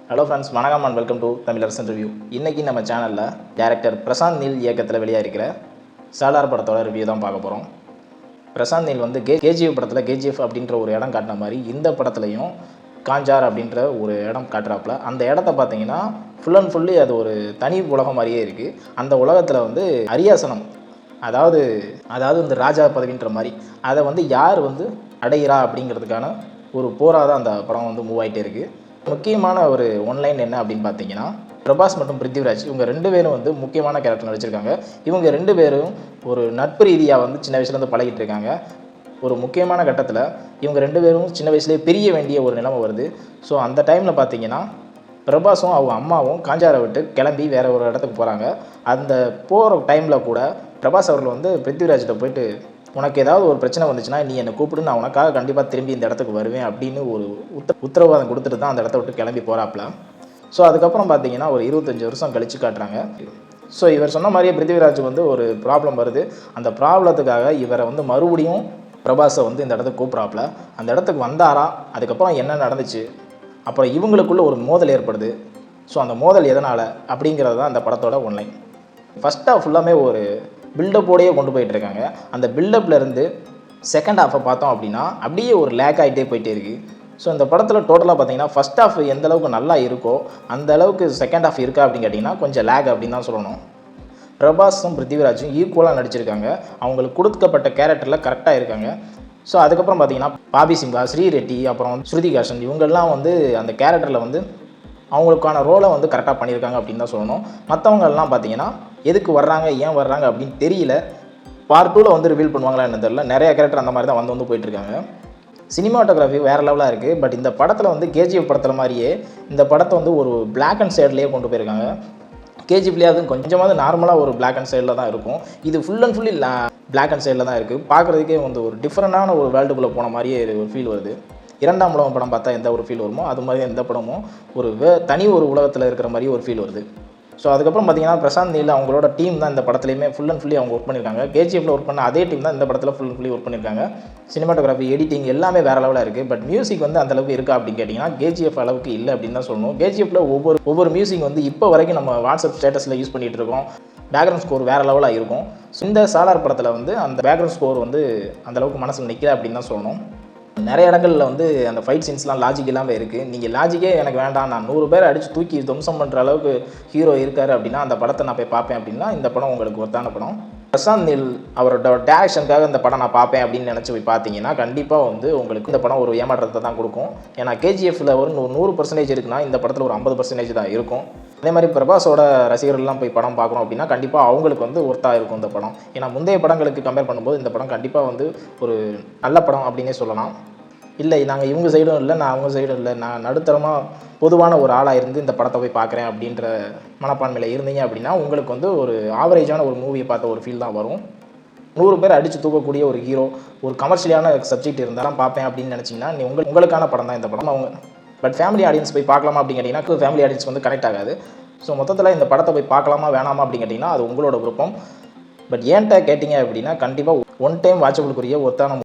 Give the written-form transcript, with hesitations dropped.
Hello friends, வணக்கம் and welcome to Tamilarasan review. இன்றைக்கி நம்ம சேனலில் டேரக்டர் பிரசாந்த் நீல் இயக்கத்தில் வெளியாகிருக்கிற சாலார் படத்தோட ரிவ்யூ தான் பார்க்க போகிறோம். பிரசாந்த் நீல் வந்து கேஜிஎஃப் படத்தில் கேஜிஎஃப் அப்படின்ற ஒரு இடம் காட்டின மாதிரி இந்த படத்துலையும் காஞ்சார் அப்படின்ற ஒரு இடம் காட்டுறாப்புல. அந்த இடத்த பார்த்தீங்கன்னா ஃபுல் அண்ட் ஃபுல்லி அது ஒரு தனி உலகம் மாதிரியே இருக்குது. அந்த உலகத்தில் வந்து அரியாசனம், அதாவது இந்த ராஜா பதவின்ற மாதிரி அதை வந்து யார் வந்து அடைகிறா அப்படிங்கிறதுக்கான ஒரு போராக தான் அந்த படம் வந்து மூவ் ஆகிட்டே இருக்குது. முக்கியமான ஒரு ஒன்லைன் என்ன அப்படின்னு பார்த்தீங்கன்னா, பிரபாஸ் மற்றும் பிருத்திவிராஜ் இவங்க 2 பேரும் வந்து முக்கியமான கேரக்டர் நடிச்சிருக்காங்க. இவங்க 2 பேரும் ஒரு நட்பு ரீதியாக வந்து சின்ன வயசுலேருந்து பழகிட்டு இருக்காங்க. ஒரு முக்கியமான கட்டத்தில் இவங்க 2 பேரும் சின்ன வயசுலேயே பிரிய வேண்டிய ஒரு நிலைமை வருது. ஸோ அந்த டைமில் பார்த்தீங்கன்னா பிரபாஸும் அவங்க அம்மாவும் காஞ்சாரை விட்டு கிளம்பி வேறு ஒரு இடத்துக்கு போகிறாங்க. அந்த போகிற டைமில் கூட பிரபாஸ் அவர்கள் வந்து பிருத்திவிராஜ்கிட்ட போயிட்டு, உனக்கு ஏதாவது ஒரு பிரச்சனை வந்துச்சுன்னா நீ என்னை கூப்பிடு, நான் உனக்காக கண்டிப்பாக திரும்பி இந்த இடத்துக்கு வருவேன் அப்படின்னு ஒரு உத்தரவாதம் கொடுத்துட்டு தான் அந்த இடத்த விட்டு கிளம்பி போகிறாப்புல. ஸோ அதுக்கப்புறம் பார்த்தீங்கன்னா ஒரு 25 வருஷம் கழித்து காட்டுறாங்க. ஸோ இவர் சொன்ன மாதிரியே பிருத்திவிராஜ் வந்து ஒரு ப்ராப்ளம் வருது. அந்த ப்ராப்ளத்துக்காக இவரை வந்து மறுபடியும் பிரபாஸை வந்து இந்த இடத்துக்கு கூப்பிட்றாப்புல. அந்த இடத்துக்கு வந்தாரா, அதுக்கப்புறம் என்ன நடந்துச்சு, அப்புறம் இவங்களுக்குள்ள ஒரு மோதல் ஏற்படுது. ஸோ அந்த மோதல் எதனால் அப்படிங்கிறது தான் அந்த படத்தோட ஒன்லைன். ஃபஸ்ட் ஹாஃப் ஃபுல்லாமே ஒரு பில்டப்போடையே கொண்டு போயிட்டுருக்காங்க. அந்த பில்டப்லேருந்து செகண்ட் ஹாஃபை பார்த்தோம் அப்படின்னா அப்படியே ஒரு லேக் ஆகிட்டே போயிட்டே இருக்குது. ஸோ இந்த படத்தில் டோட்டலாக பார்த்தீங்கன்னா ஃபஸ்ட் ஹாஃப் எந்த அளவுக்கு நல்லா இருக்கோ அந்த அளவுக்கு செகண்ட் ஹாஃப் இருக்கா அப்படின்னு கேட்டிங்கன்னா கொஞ்சம் லேக் அப்படின்னு தான் சொல்லணும். பிரபாஸும் பிருத்திவிராஜும் ஈக்குவலாக நடிச்சிருக்காங்க. அவங்களுக்கு கொடுக்கப்பட்ட கேரக்டரில் கரெக்டாக இருக்காங்க. ஸோ அதுக்கப்புறம் பார்த்தீங்கன்னா பாபி சிம்ஹா, ஸ்ரீ ரெட்டி, அப்புறம் ஸ்ருதிகாசன் இவங்கெல்லாம் வந்து அந்த கேரக்டரில் வந்து அவங்களுக்கான ரோலை வந்து கரெக்டாக பண்ணியிருக்காங்க அப்படின்னு தான் சொல்லணும். மற்றவங்கெல்லாம் பார்த்தீங்கன்னா எதுக்கு வர்றாங்க, ஏன் வர்றாங்க அப்படின்னு தெரியல. பார்ட் 2ல் வந்து ரிவீல் பண்ணுவாங்களா என்ன தெரியல. நிறைய கேரக்டர் அந்த மாதிரி தான் வந்து போயிட்டுருக்காங்க. சினிமாட்டோகிராஃபி வேறு லெவலாக இருக்குது. பட் இந்த படத்தில் வந்து கேஜிஎஃப் படத்தில் மாதிரியே இந்த படத்தை வந்து ஒரு பிளாக் அண்ட் சைட்லேயே கொண்டு போயிருக்காங்க. கேஜிஎஃப்லேயே அது கொஞ்சமாவது நார்மலாக ஒரு பிளாக் அண்ட் சைடில் தான் இருக்கும். இது full and fully black and சைடில் தான் இருக்குது. பார்க்குறதுக்கே வந்து ஒரு டிஃப்ரெண்டான ஒரு வேர்ல்டுக்குள்ளே போன மாதிரியே ஒரு ஃபீல் வருது. 2ஆம் உலகம் படம் பார்த்தா எந்த ஒரு ஃபீல் வருமோ அது மாதிரி எந்த படமும் ஒரு தனி ஒரு உலகத்தில் இருக்கிற மாதிரி ஒரு ஃபீல் வருது. ஸோ அதுக்கப்புறம் பார்த்தீங்கன்னா பிரசாந்த் நீல் அவங்களோட டீம் தான் இந்த படத்துலையுமே ஃபுல் அண்ட் ஃபுல்லி அவங்க ஒர்க் பண்ணியிருக்காங்க. கேஜிஎஃப்ல ஒர்க் பண்ண அதே டீம் தான் இந்த படத்தில் ஃபுல் அண்ட் ஃபுல்லி ஒர்க் பண்ணியிருக்காங்க. சினிமாட்டோகிராஃபி, எடிட்டிங் எல்லாமே வேறு லெவலாக இருக்குது. பட் மியூசிக் வந்து அந்தளவுக்கு இருக்கா அப்படின்னு கேட்டிங்கன்னா கேஜிஎஃப் அளவுக்கு இல்லை அப்படின்னு தான் சொல்லணும். கேஜிஎஃப்ல ஒவ்வொரு மியூசிக் வந்து இப்போ வரைக்கும் நம்ம வாட்ஸ்அப் ஸ்டேட்டஸில் யூஸ் பண்ணிகிட்டு இருக்கோம். பேக்ரவுண்ட் ஸ்கோர் வேறு லெவலாக இருக்கும். இந்த சாலார் படத்தில் வந்து அந்த பேக்ரவுண்ட் ஸ்கோர் வந்து அந்தளவுக்கு மனசில் நிற்கல அப்படின்னு தான் சொல்லணும். நிறைய இடங்களில் வந்து அந்த ஃபைட் சீன்ஸ்லாம் லாஜிக் இல்லாமல் இருக்குது. நீங்கள் லாஜிக்கே எனக்கு வேண்டாம், நான் 100 பேரை அடித்து தூக்கி துவம்சம் பண்ணுற அளவுக்கு ஹீரோ இருக்கார் அப்படின்னா அந்த படத்தை நான் போய் பார்ப்பேன் அப்படின்னா இந்த படம் உங்களுக்கு ஒருத்தான படம். பிரசாந்த் நீல் அவரோட டேரக்ஷனுக்காக இந்த படம் நான் பார்ப்பேன் அப்படின்னு நினச்சி போய் பார்த்தீங்கன்னா கண்டிப்பாக வந்து உங்களுக்கு இந்த படம் ஒரு ஏமாற்றத்தை தான் கொடுக்கும். ஏன்னா கேஜிஎஃப்ல ஒரு 100% இருக்குன்னா இந்த படத்தில் ஒரு 50% தான் இருக்கும். அதே மாதிரி பிரபாஸோட ரசிகர்கள்லாம் போய் படம் பார்க்கணும் அப்படின்னா கண்டிப்பாக அவங்களுக்கு வந்து ஒர்த்தாக இருக்கும் இந்த படம். ஏன்னா முந்தைய படங்களுக்கு கம்பேர் பண்ணும்போது இந்த படம் கண்டிப்பாக வந்து ஒரு நல்ல படம் அப்படின்னே சொல்லலாம். இல்லை நாங்கள் இவங்க சைடும் இல்லை, நான் அவங்க சைடும் இல்லை, நான் நடுத்தரமாக பொதுவான ஒரு ஆளாக இருந்து இந்த படத்தை போய் பார்க்குறேன் அப்படின்ற மனப்பான்மையில் இருந்தீங்க அப்படின்னா உங்களுக்கு வந்து ஒரு ஆவரேஜான ஒரு மூவியை பார்த்த ஒரு ஃபீல் தான் வரும். 100 பேர் அடித்து தூக்கக்கூடிய ஒரு ஹீரோ, ஒரு கமர்ஷியலான சப்ஜெக்ட் இருந்தாலும் பார்ப்பேன் அப்படின்னு நினச்சிங்கன்னா உங்களுக்கான படம் தான் இந்த படம். அவங்க பட் ஃபேமிலி ஆடியன்ஸ் போய் பார்க்கலாமா அப்படின்னு கேட்டிங்கன்னா ஃபேமிலி ஆடியன்ஸ் வந்து கனெக்ட் ஆகாது. ஸோ மொத்தத்தில் இந்த படத்தை போய் பார்க்கலாமா வேணாமா அப்படின்னு கேட்டிங்கன்னா அது உங்களோட விருப்பம். பட் ஏன்ட்ட கேட்டிங்க அப்படின்னா கண்டிப்பாக ஒன் டைம் வாட்சபிளுக்குரிய ஒருத்தான